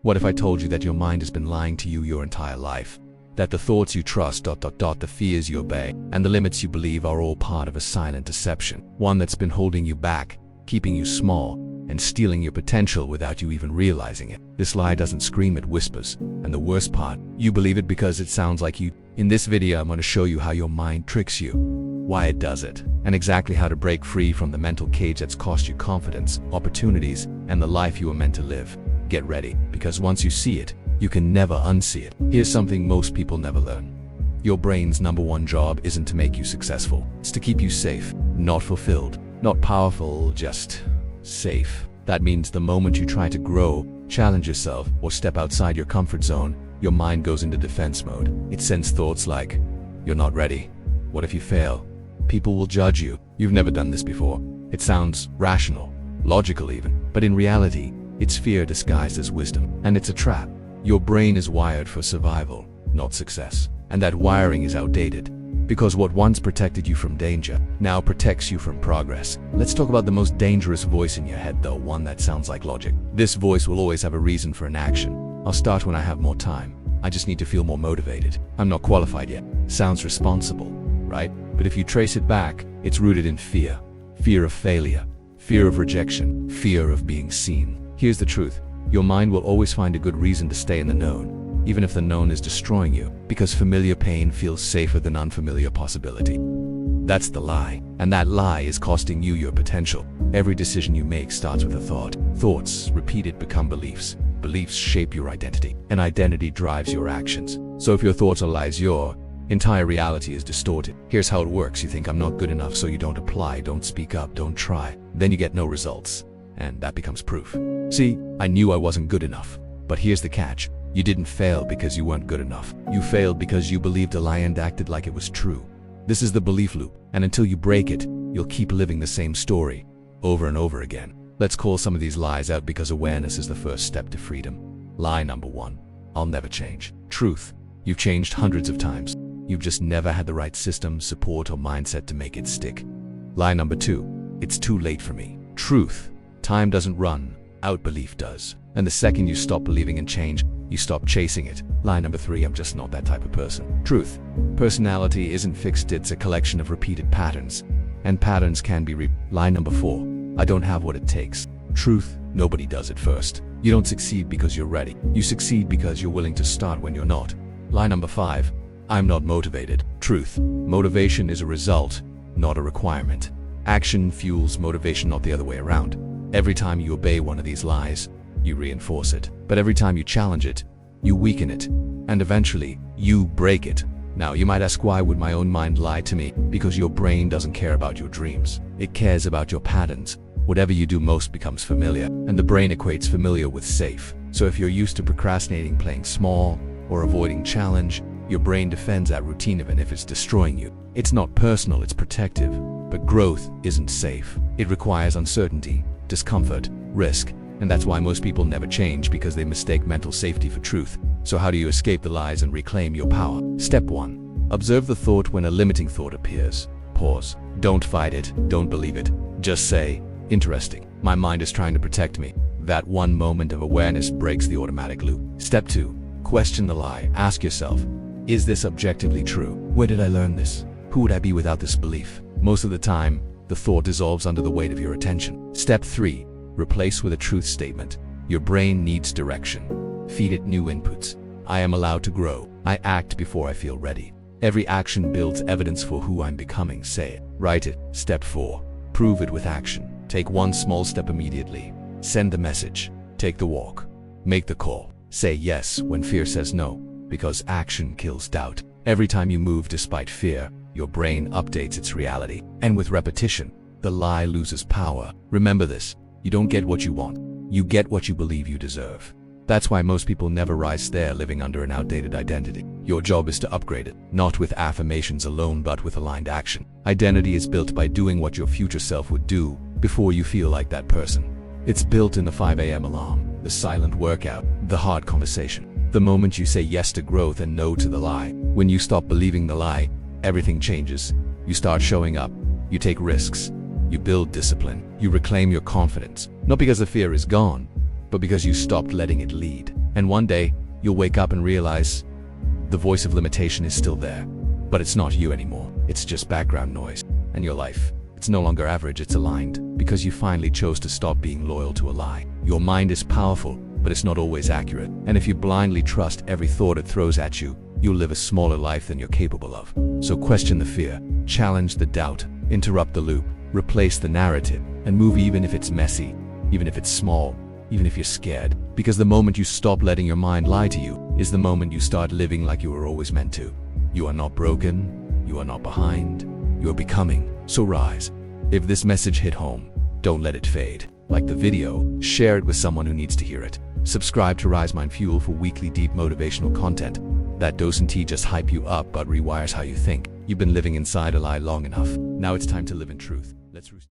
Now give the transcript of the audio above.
What if I told you that your mind has been lying to you your entire life? That the thoughts you trust, the fears you obey, and the limits you believe are all part of a silent deception. One that's been holding you back, keeping you small, and stealing your potential without you even realizing it. This lie doesn't scream, it whispers. And the worst part, you believe it because it sounds like you. In this video, I'm going to show you how your mind tricks you, why it does it, and exactly how to break free from the mental cage that's cost you confidence, opportunities, and the life you were meant to live. Get ready, because once you see it, you can never unsee it. Here's something most people never learn. Your brain's number one job isn't to make you successful. It's to keep you safe, not fulfilled, not powerful, just safe. That means the moment you try to grow, challenge yourself, or step outside your comfort zone, your mind goes into defense mode. It sends thoughts like, "You're not ready. What if you fail? People will judge you. You've never done this before." It sounds rational, logical even, but in reality, it's fear disguised as wisdom, and it's a trap. Your brain is wired for survival, not success, and that wiring is outdated. Because what once protected you from danger now protects you from progress. Let's talk about the most dangerous voice in your head though, one that sounds like logic. This voice will always have a reason for an action. "I'll start when I have more time. I just need to feel more motivated. I'm not qualified yet." Sounds responsible, right? But if you trace it back, it's rooted in fear. Fear of failure, fear of rejection, fear of being seen. Here's the truth. Your mind will always find a good reason to stay in the known, even if the known is destroying you, because familiar pain feels safer than unfamiliar possibility. That's the lie, and that lie is costing you your potential. Every decision you make starts with a thought. Thoughts, repeated, become beliefs. Beliefs shape your identity, and identity drives your actions. So if your thoughts are lies, your entire reality is distorted. Here's how it works. You think, "I'm not good enough," so you don't apply, don't speak up, don't try. Then you get no results, and that becomes proof. "See, I knew I wasn't good enough." But here's the catch. You didn't fail because you weren't good enough. You failed because you believed a lie and acted like it was true. This is the belief loop, and until you break it, you'll keep living the same story over and over again. Let's call some of these lies out, because awareness is the first step to freedom. Lie number one: "I'll never change." Truth: you've changed hundreds of times. You've just never had the right system, support, or mindset to make it stick. Lie number two: "It's too late for me." Truth: time doesn't run out, belief does. And the second you stop believing in change, you stop chasing it. Lie number three: "I'm just not that type of person." Truth: personality isn't fixed, it's a collection of repeated patterns. And patterns can be Lie number four: "I don't have what it takes." Truth: nobody does it first. You don't succeed because you're ready. You succeed because you're willing to start when you're not. Lie number five: "I'm not motivated." Truth: motivation is a result, not a requirement. Action fuels motivation, not the other way around. Every time you obey one of these lies, you reinforce it. But every time you challenge it, you weaken it. And eventually, you break it. Now, you might ask, why would my own mind lie to me? Because your brain doesn't care about your dreams. It cares about your patterns. Whatever you do most becomes familiar, and the brain equates familiar with safe. So if you're used to procrastinating, playing small, or avoiding challenge, your brain defends that routine even if it's destroying you. It's not personal, it's protective. But growth isn't safe. It requires uncertainty, discomfort, risk. And that's why most people never change, because they mistake mental safety for truth. So how do you escape the lies and reclaim your power? Step 1. Observe the thought when a limiting thought appears. Pause. Don't fight it. Don't believe it. Just say, "Interesting. My mind is trying to protect me." That one moment of awareness breaks the automatic loop. Step 2. Question the lie. Ask yourself, is this objectively true? Where did I learn this? Who would I be without this belief? Most of the time, the thought dissolves under the weight of your attention. Step 3. Replace with a truth statement. Your brain needs direction. Feed it new inputs. I am allowed to grow. I act before I feel ready. Every action builds evidence for who I'm becoming. Say it. Write it. Step 4. Prove it with action. Take one small step immediately. Send the message. Take the walk. Make the call. Say yes when fear says no, because action kills doubt. Every time you move despite fear, your brain updates its reality. And with repetition, the lie loses power. Remember this. You don't get what you want. You get what you believe you deserve. That's why most people never rise there, living under an outdated identity. Your job is to upgrade it, not with affirmations alone, but with aligned action. Identity is built by doing what your future self would do before you feel like that person. It's built in the 5 a.m. alarm, the silent workout, the hard conversation. The moment you say yes to growth and no to the lie. When you stop believing the lie, everything changes. You start showing up. You take risks. You build discipline. You reclaim your confidence. Not because the fear is gone, but because you stopped letting it lead. And one day, you'll wake up and realize the voice of limitation is still there. But it's not you anymore. It's just background noise. And your life, it's no longer average, it's aligned, because you finally chose to stop being loyal to a lie. Your mind is powerful, but it's not always accurate. And if you blindly trust every thought it throws at you, you'll live a smaller life than you're capable of. So question the fear, challenge the doubt, interrupt the loop, replace the narrative, and move even if it's messy, even if it's small, even if you're scared. Because the moment you stop letting your mind lie to you is the moment you start living like you were always meant to. You are not broken, you are not behind, you are becoming. So rise. If this message hit home, don't let it fade. Like the video, share it with someone who needs to hear it. Subscribe to RiseMind Fuel for weekly deep motivational content. That dose and tea just hype you up but rewires how you think. You've been living inside a lie long enough. Now it's time to live in truth. Let's